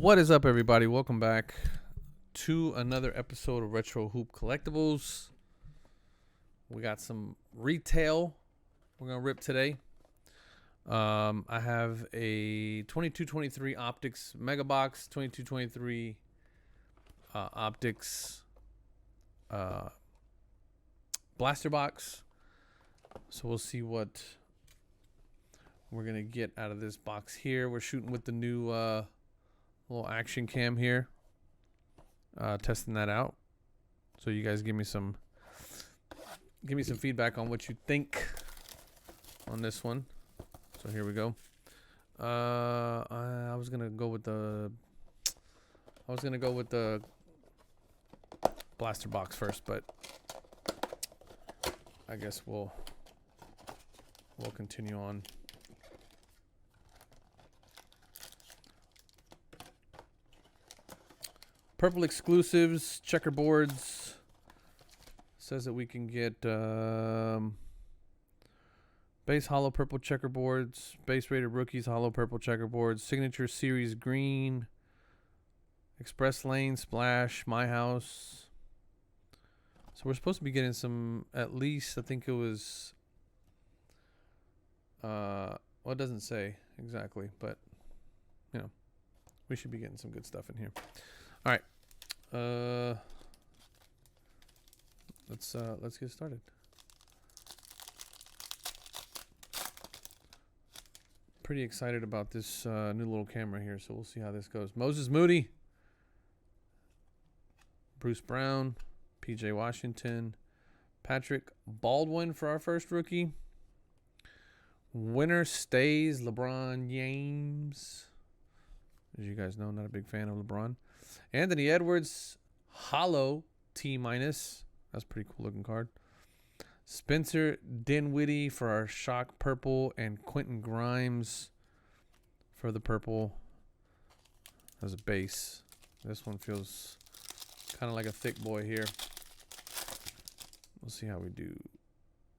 What is up, everybody? Welcome back to another episode of Retro Hoop Collectibles. We got some retail we're going to rip today. I have a 22-23 Optics Mega Box, 22-23 Optics Blaster Box. So we'll see what we're going to get out of this box here. We're shooting with the new little action cam here. Testing that out. So you guys give me some feedback on what you think on this one. So here we go. I was gonna go with the blaster box first, but I guess we'll continue on. Purple exclusives, checkerboards. Says that we can get base hollow purple checkerboards, base rated rookies hollow purple checkerboards, signature series green, express lane, splash, my house. So we're supposed to be getting some, at least I think it was well, it doesn't say exactly, but you know, we should be getting some good stuff in here. All right. Let's get started. Pretty excited about this new little camera here, so we'll see how this goes. Moses Moody, Bruce Brown, PJ Washington, Patrick Baldwin for our first rookie. Winner stays LeBron James. As you guys know, not a big fan of LeBron. Anthony Edwards, hollow T-. That's a pretty cool looking card. Spencer Dinwiddie for our shock purple, and Quentin Grimes for the purple as a base. This one feels kind of like a thick boy here. We'll see how we do.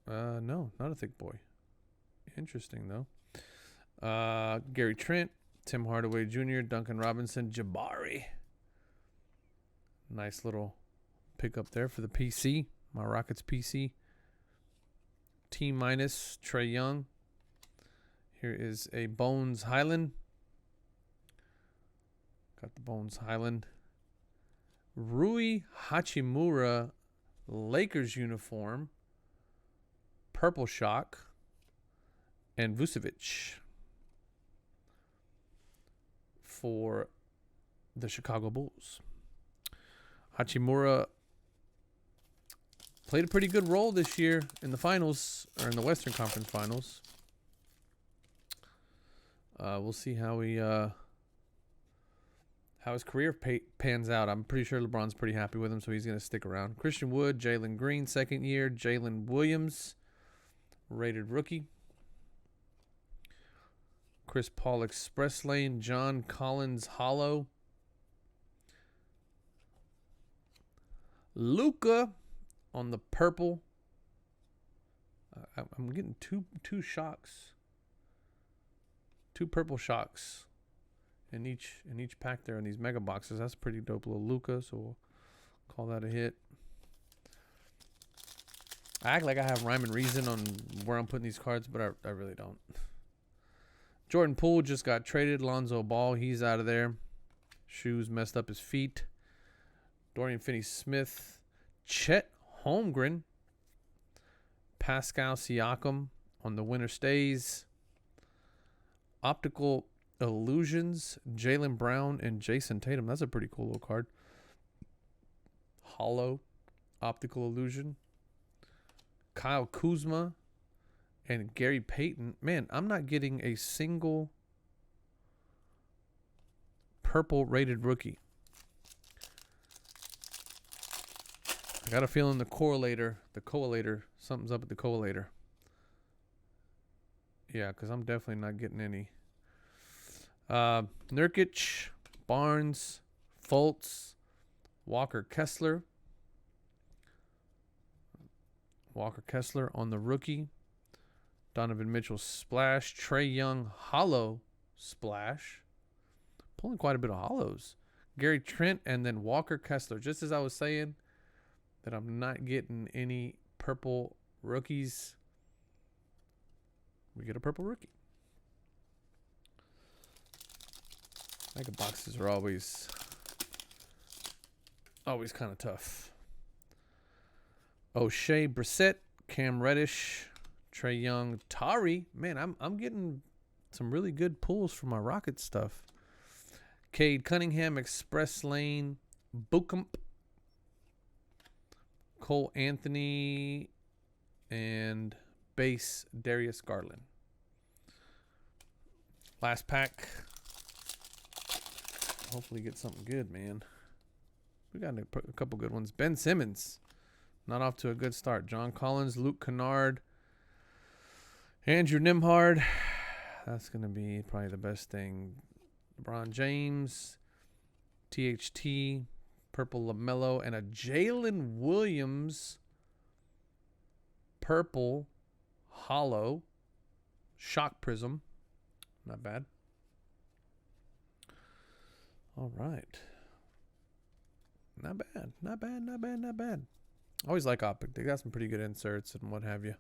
No, not a thick boy. Interesting though. Gary Trent, Tim Hardaway Jr., Duncan Robinson, Jabari. Nice little pickup there for the PC. My Rockets PC. T-, Trae Young. Here is a Bones Highland. Got the Bones Highland. Rui Hachimura, Lakers uniform. Purple shock. And Vucevic for the Chicago Bulls. Hachimura played a pretty good role this year in the finals, or in the Western Conference Finals. We'll see how his career pans out. I'm pretty sure LeBron's pretty happy with him, so he's going to stick around. Christian Wood, Jalen Green, second year. Jalen Williams, rated rookie. Chris Paul Express Lane, John Collins hollow. Luka on the purple. I'm getting two shocks. Two purple shocks in each pack there in these mega boxes. That's pretty dope little Luka, so we'll call that a hit. I act like I have rhyme and reason on where I'm putting these cards, but I really don't. Jordan Poole just got traded. Lonzo Ball, he's out of there. Shoes messed up his feet. Dorian Finney-Smith. Chet Holmgren. Pascal Siakam on the winner stays. Optical Illusions. Jaylen Brown and Jason Tatum. That's a pretty cool little card. Hollow Optical Illusion. Kyle Kuzma and Gary Payton. Man, I'm not getting a single purple rated rookie. I got a feeling the collator, something's up with the collator. Yeah, because I'm definitely not getting any. Nurkic, Barnes, Fultz, Walker Kessler. Walker Kessler on the rookie. Donovan Mitchell splash. Trae Young hollow splash. Pulling quite a bit of hollows. Gary Trent and then Walker Kessler. Just as I was saying that I'm not getting any purple rookies, we get a purple rookie. Mega boxes are always kind of tough. O'Shea Brissett, Cam Reddish, Trae Young, Tari. Man, I'm getting some really good pulls for my Rocket stuff. Cade Cunningham, Express Lane, Bukump, Cole Anthony, and base Darius Garland. Last pack. Hopefully get something good, man. We got a couple good ones. Ben Simmons, not off to a good start. John Collins, Luke Kennard, Andrew Nimhard. That's going to be probably the best thing. LeBron James, THT, purple LaMelo, and a Jalen Williams purple hollow shock prism. Not bad. All right. Not bad. Not bad. Not bad. Not bad. I always like Optic. They got some pretty good inserts and what have you.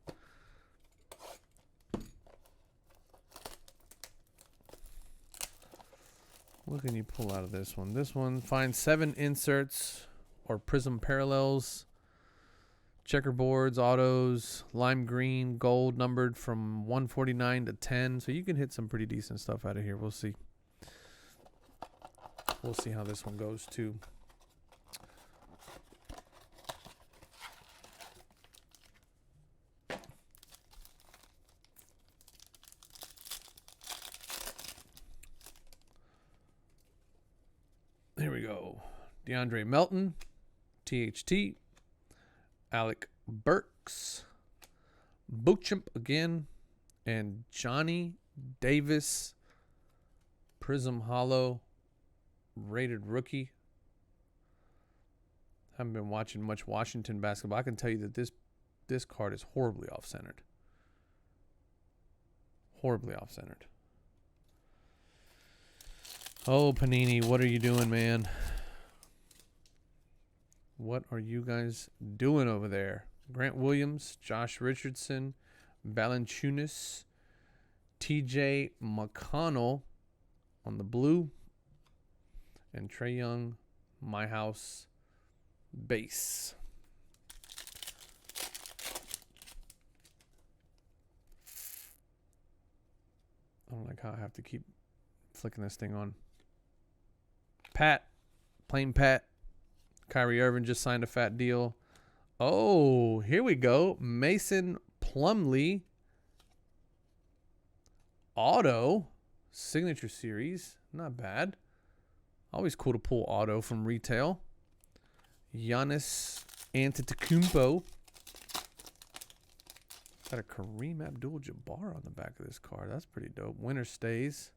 What can you pull out of this one? This one, find 7 inserts or prism parallels, checkerboards, autos, lime green, gold, numbered from 149 to 10. So you can hit some pretty decent stuff out of here. We'll see. We'll see how this one goes too. Here we go. DeAndre Melton, THT, Alec Burks, Buchimp again, and Johnny Davis, Prism Hollow, rated rookie. Haven't been watching much Washington basketball. I can tell you that this card is horribly off-centered. Horribly off-centered. Oh, Panini, what are you doing, man? What are you guys doing over there? Grant Williams, Josh Richardson, Valanciunas, TJ McConnell on the blue, and Trae Young, My House base. I don't like how I have to keep flicking this thing on. Pat, plain Pat. Kyrie Irving just signed a fat deal. Oh, here we go. Mason Plumlee. Auto. Signature series. Not bad. Always cool to pull auto from retail. Giannis Antetokounmpo. Got a Kareem Abdul-Jabbar on the back of this card. That's pretty dope. Winner stays.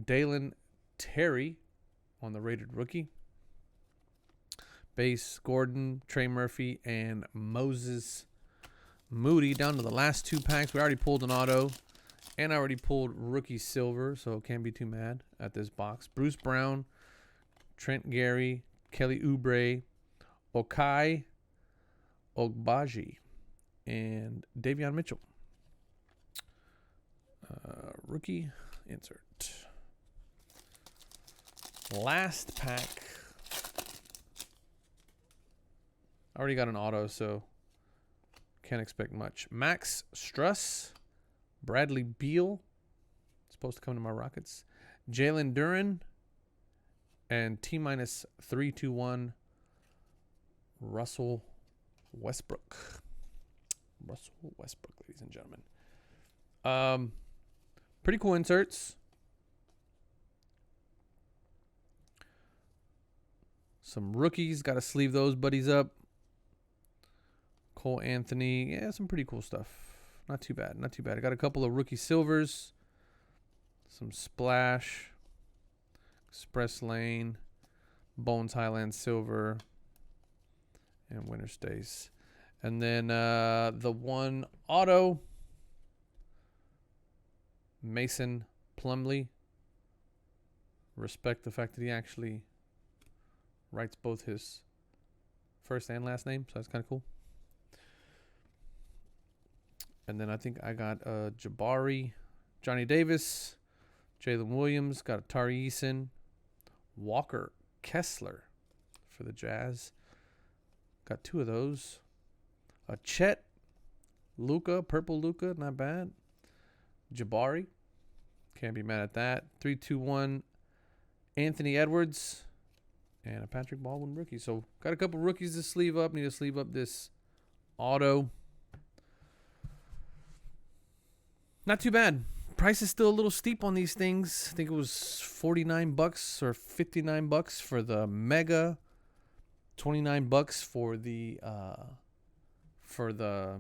Dalen Terry on the rated rookie. Base Gordon, Trey Murphy, and Moses Moody. Down to the last 2 packs. We already pulled an auto. And I already pulled rookie silver, so can't be too mad at this box. Bruce Brown, Trent Gary, Kelly Oubre, Okai Ogbaji, and Davion Mitchell. Rookie insert. Last pack. I already got an auto, so can't expect much. Max Struss, Bradley Beal, supposed to come to my Rockets. Jalen Duren, and T-321 Russell Westbrook. Russell Westbrook, ladies and gentlemen. Pretty cool inserts. Some rookies. Got to sleeve those buddies up. Cole Anthony. Yeah, some pretty cool stuff. Not too bad. Not too bad. I got a couple of rookie silvers. Some Splash. Express Lane. Bones Highland Silver. And Winter Stays. And then the one auto. Mason Plumlee. Respect the fact that he actually writes both his first and last name, so that's kind of cool. And then I think I got Jabari, Johnny Davis, Jalen Williams, got a Tari Eason, Walker Kessler for the Jazz. Got 2 of those. Chet, Luka, purple Luka, not bad. Jabari, can't be mad at that. 3-2-1, Anthony Edwards, and a Patrick Baldwin rookie. So got a couple rookies to sleeve up. Need to sleeve up this auto. Not too bad. Price is still a little steep on these things. I think it was $49 or $59 for the Mega, $29 for the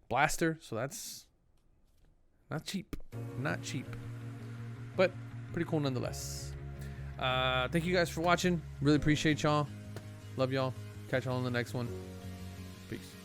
Blaster. So that's not cheap. Not cheap. But pretty cool nonetheless. Thank you guys for watching. Really appreciate y'all. Love y'all. Catch y'all on the next one. Peace.